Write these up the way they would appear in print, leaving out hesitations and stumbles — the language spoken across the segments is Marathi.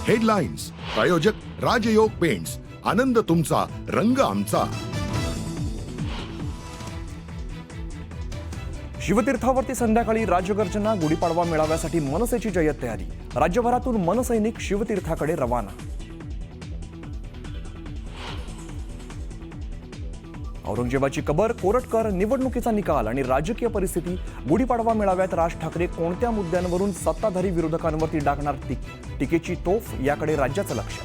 हेडलाईन्स प्रायोजक राजयोग पेंट्स, आनंद तुमचा, रंग आमचा. शिवतीर्थावरती संध्याकाळी राजगर्जना, गुढीपाडवा मेळाव्यासाठी मनसेची जय्यत तयारी. राज्यभरातून मनसैनिक शिवतीर्थाकडे रवाना. औरंगजेबाची कबर, कोरटकर, निवडणुकीचा निकाल आणि राजकीय परिस्थिती. गुढीपाडवा मेळाव्यात राज ठाकरे कोणत्या मुद्द्यांवरून सत्ताधारी विरोधकांवरती डागणार टीकेची तोफ, याकडे राज्याचं लक्ष.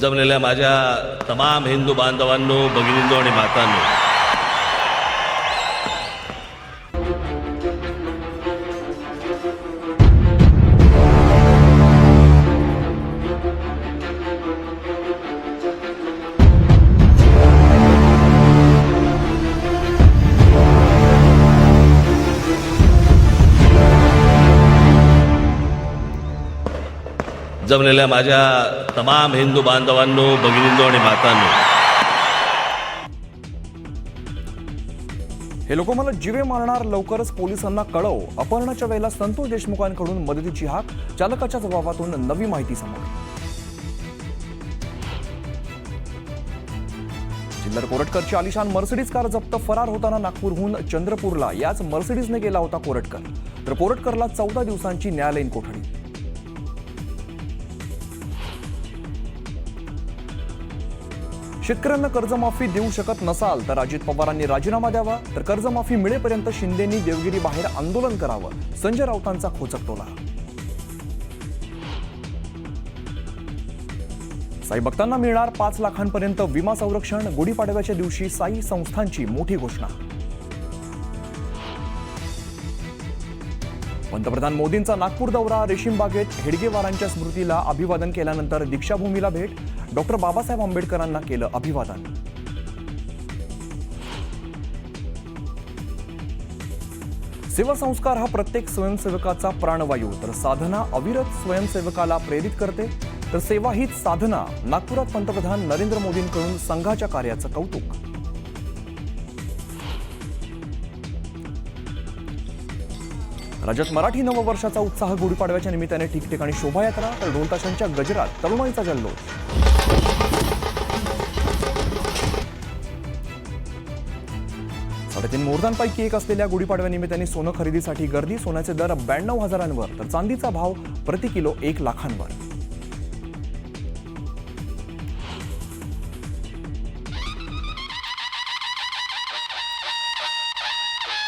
जमलेल्या माझ्या तमाम हिंदू बांधवांनो, भगिनींनो आणि मातांनो, जमलेल्या माझ्या तमाम हिंदू बांधवांनो, भगिनींनो आणि मातांनो, हे लोक मला जीवे मारणार, लवकरच पोलिसांना कळव. अपहरणाच्या वेळेला संतोष देशमुखांकडून मदतीची हाक. चालकाच्या जबाबातून नवी माहिती समोर. जिल्हार कोरटकरची आलिशान मर्सिडीज कार जप्त. फरार होताना नागपूरहून चंद्रपूरला याच मर्सिडीजने गेला होता कोरटकर. तर कोरटकरला 14 दिवसांची न्यायालयीन कोठडी. शेतकऱ्यांना कर्जमाफी देऊ शकत नसाल तर अजित पवारांनी राजीनामा द्यावा. तर कर्जमाफी मिळेपर्यंत शिंदेंनी देवगिरी बाहेर आंदोलन करावं. संजय राऊतांचा खोचकटोला. साई भक्तांना मिळणार 5 लाखांपर्यंत विमा संरक्षण. गुढीपाडव्याच्या दिवशी साई संस्थांची मोठी घोषणा. पंतप्रधान मोदींचा नागपूर दौरा. रेशीमबागेत हेडगेवारांच्या स्मृतीला अभिवादन केल्यानंतर दीक्षाभूमीला भेट. डॉक्टर बाबासाहेब आंबेडकरांना केलं अभिवादन. सेवा संस्कार हा प्रत्येक स्वयंसेवकाचा प्राणवायू. तर साधना अविरत स्वयंसेवकाला प्रेरित करते. तर सेवा हीच साधना. नागपुरात पंतप्रधान नरेंद्र मोदींकडून संघाच्या कार्याचं कौतुक. राज्यात मराठी नववर्षाचा उत्साह. गुढीपाडव्याच्या निमित्ताने ठिकठिकाणी शोभायात्रा. तर ढोलताशांच्या गजरात तरुणाईचा जल्लोष. 3.5 मुहूर्तांपैकी एक असलेल्या गुढीपाडव्यानिमित्ताने सोनं खरेदीसाठी गर्दी. सोन्याचे दर 92,000 वर. तर चांदीचा भाव प्रति किलो 1 लाखांवर.